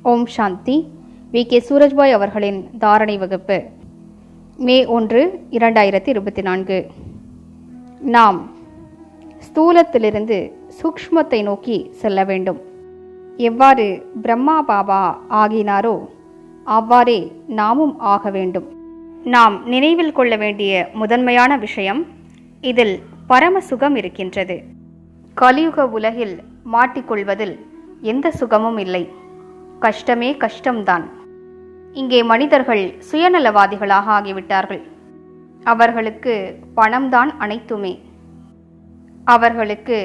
ஓம் சாந்தி. VK. Surajbhai அவர்களின் தாரணை வகுப்பு, மே 1, 2024. நாம் ஸ்தூலத்திலிருந்து சூக்ஷ்மத்தை நோக்கி செல்ல வேண்டும். எவ்வாறு பிரம்மா பாபா ஆகினாரோ அவ்வாறே நாமும் ஆக வேண்டும். நாம் நினைவில் கொள்ள வேண்டிய முதன்மையான விஷயம், இதில் பரம சுகம் இருக்கின்றது. கலியுக உலகில் மாட்டிக்கொள்வதில் எந்த சுகமும் இல்லை. கஷ்டமே கஷ்டம்தான். இங்கே மனிதர்கள் சுயநலவாதிகளாக ஆகிவிட்டார்கள். அவர்களுக்கு பணம்தான் அனைத்துமே. அவர்களுக்கு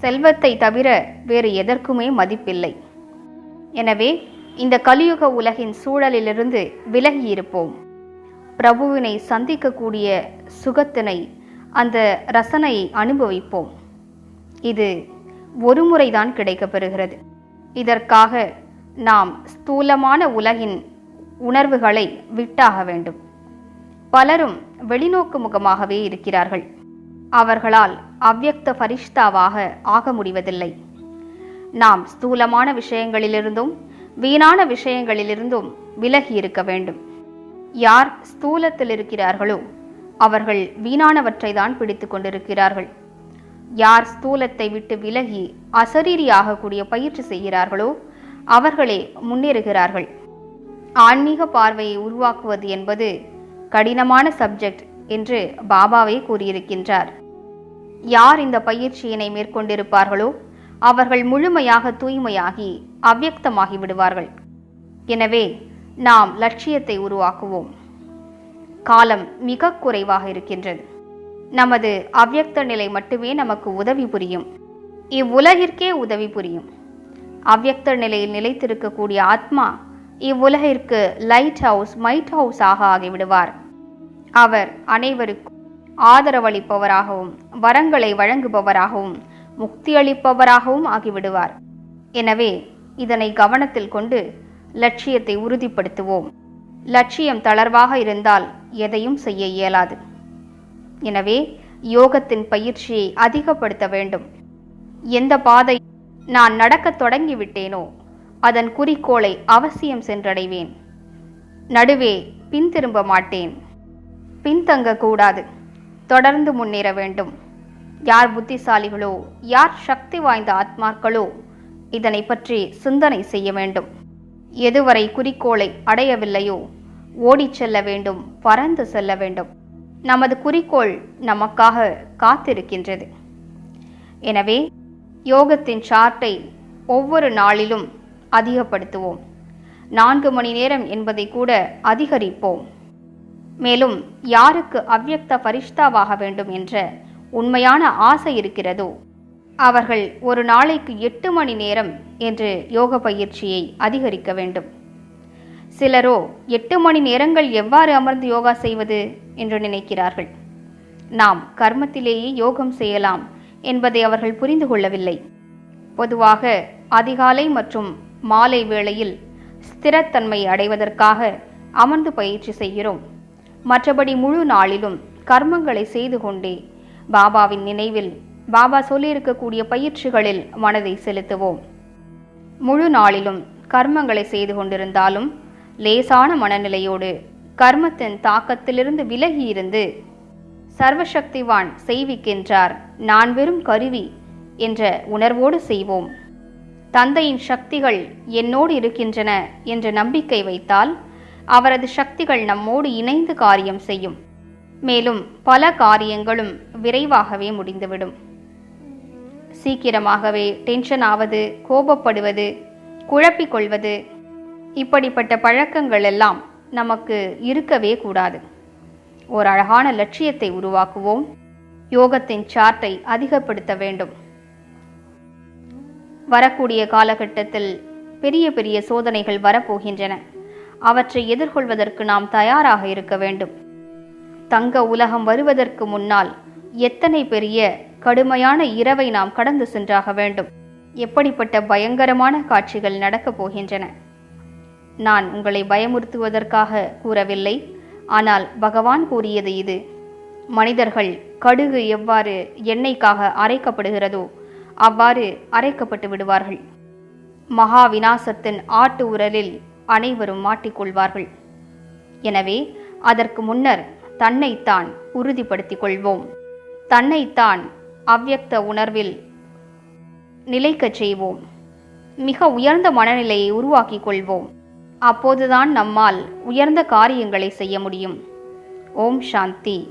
செல்வத்தை தவிர வேறு எதற்குமே மதிப்பில்லை. எனவே இந்த கலியுக உலகின் சூழலிலிருந்து விலகியிருப்போம். பிரபுவினை சந்திக்கக்கூடிய சுகத்தினை, அந்த ரசனையை அனுபவிப்போம். இது ஒரு முறைதான் கிடைக்கப்பெறுகிறது. இதற்காக நாம் ஸ்தூலமான உலகின் உணர்வுகளை விட்டாக வேண்டும். பலரும் வெளிநோக்கு முகமாகவே இருக்கிறார்கள். அவர்களால் அவ்யக்த ஃபரிஷ்தாவாக ஆக முடிவதில்லை. நாம் ஸ்தூலமான விஷயங்களிலிருந்தும் வீணான விஷயங்களிலிருந்தும் விலகி இருக்க வேண்டும். யார் ஸ்தூலத்தில் இருக்கிறார்களோ அவர்கள் வீணானவற்றை தான் பிடித்து கொண்டிருக்கிறார்கள். யார் ஸ்தூலத்தை விட்டு விலகி அசரீரியாகக்கூடிய பயிற்சி செய்கிறார்களோ அவர்களே முன்னேறுகிறார்கள். ஆன்மீக பார்வையை உருவாக்குவது என்பது கடினமான சப்ஜெக்ட் என்று பாபாவே கூறியிருக்கின்றார். யார் இந்த பயிற்சியினை மேற்கொண்டிருப்பார்களோ அவர்கள் முழுமையாக தூய்மையாகி அவ்யக்தமாகி விடுவார்கள். எனவே நாம் லட்சியத்தை உருவாக்குவோம். காலம் மிக குறைவாக இருக்கின்றது. நமது அவ்யக்த நிலை மட்டுமே நமக்கு உதவி புரியும். இவ்வுலகிற்கே உதவி புரியும். அவ்யக்த நிலையில் நிலைத்திருக்கக்கூடிய ஆத்மா இவ்வுலகிற்கு லைட் ஹவுஸ், மைட் ஹவுஸ் ஆகிவிடுவார். அவர் அனைவருக்கும் ஆதரவளிப்பவராகவும் வரங்களை வழங்குபவராகவும் முக்தி அளிப்பவராகவும் ஆகிவிடுவார். எனவே இதனை கவனத்தில் கொண்டு லட்சியத்தை உறுதிப்படுத்துவோம். லட்சியம் தளர்வாக இருந்தால் எதையும் செய்ய இயலாது. எனவே யோகத்தின் பயிற்சியை அதிகப்படுத்த வேண்டும். எந்த பாதை நான் நடக்கத் தொடங்கிவிட்டேனோ அதன் குறிக்கோளை அவசியம் சென்றடைவேன். நடுவே பின்திரும்ப மாட்டேன். பின்தங்கக்கூடாது. தொடர்ந்து முன்னேற வேண்டும். யார் புத்திசாலிகளோ, யார் சக்தி வாய்ந்த ஆத்மாக்களோ இதனை பற்றி சிந்தனை செய்ய வேண்டும். எதுவரை குறிக்கோளை அடையவில்லையோ ஓடிச் செல்ல வேண்டும், பறந்து செல்ல வேண்டும். நமது குறிக்கோள் நமக்காக காத்திருக்கின்றது. எனவே யோகத்தின் சார்ட்டை ஒவ்வொரு நாளிலும் அதிகப்படுத்துவோம். 4 மணி நேரம் என்பதை கூட அதிகரிப்போம். மேலும் யாருக்கு அவ்யக்த ஃபரிஷ்தாவாக வேண்டும் என்ற உண்மையான ஆசை இருக்கிறதோ அவர்கள் ஒரு நாளைக்கு 8 மணி நேரம் என்று யோக பயிற்சியை அதிகரிக்க வேண்டும். சிலரோ 8 மணி நேரங்கள் எவ்வாறு அமர்ந்து யோகா செய்வது என்று நினைக்கிறார்கள். நாம் கர்மத்திலேயே யோகம் செய்யலாம் என்பதை அவர்கள் புரிந்து கொள்ளவில்லை. பொதுவாக அதிகாலை மற்றும் மாலை வேளையில் ஸ்திரத்தன்மை அடைவதற்காக அமர்ந்து பயிற்சி செய்கிறோம். மற்றபடி முழு நாளிலும் கர்மங்களை செய்து கொண்டே பாபாவின் நினைவில், பாபா சொல்லியிருக்கக்கூடிய பயிற்சிகளில் மனதை செலுத்துவோம். முழு நாளிலும் கர்மங்களை செய்து கொண்டிருந்தாலும் லேசான மனநிலையோடு கர்மத்தின் தாக்கத்திலிருந்து விலகியிருந்து சர்வசக்திவான் செய்விக்கின்றார், நான் வெறும் கருவி என்ற உணர்வோடு செய்வோம். தந்தையின் சக்திகள் என்னோடு இருக்கின்றன என்ற நம்பிக்கை வைத்தால் அவரது சக்திகள் நம்மோடு இணைந்து காரியம் செய்யும். மேலும் பல காரியங்களும் விரைவாகவே முடிந்துவிடும். சீக்கிரமாகவே டென்ஷன் ஆவது, கோபப்படுவது, குழப்பிக்கொள்வது, இப்படிப்பட்ட பழக்கங்கள் எல்லாம் நமக்கு இருக்கவே கூடாது. ஒரு அழகான லட்சியத்தை உருவாக்குவோம். யோகத்தின் சார்ட்டை அதிகப்படுத்த வேண்டும். வரக்கூடிய காலகட்டத்தில் பெரிய பெரிய சோதனைகள் வரப்போகின்றன. அவற்றை எதிர்கொள்வதற்கு நாம் தயாராக இருக்க வேண்டும். தங்க உலகம் வருவதற்கு முன்னால் எத்தனை பெரிய கடுமையான இரவை நாம் கடந்து சென்றாக வேண்டும். எப்படிப்பட்ட பயங்கரமான காட்சிகள் நடக்கப் போகின்றன. நான் உங்களை பயமுறுத்துவதற்காக கூறவில்லை. ஆனால் பகவான் கூறியது இது. மனிதர்கள் கடுகு எவ்வாறு எண்ணெய்க்காக அரைக்கப்படுகிறதோ அவ்வாறு அரைக்கப்பட்டு விடுவார்கள். மகா விநாசத்தின் ஆட்டு உரலில் அனைவரும் மாட்டிக்கொள்வார்கள். எனவே அதற்கு முன்னர் தன்னைத்தான் உறுதிப்படுத்திக் கொள்வோம். தன்னைத்தான் அவ்யக்த உணர்வில் நிலைக்கச் செய்வோம். மிக உயர்ந்த மனநிலையை உருவாக்கிக் கொள்வோம். அப்போதுதான் நம்மால் உயர்ந்த காரியங்களை செய்ய முடியும். ஓம் சாந்தி.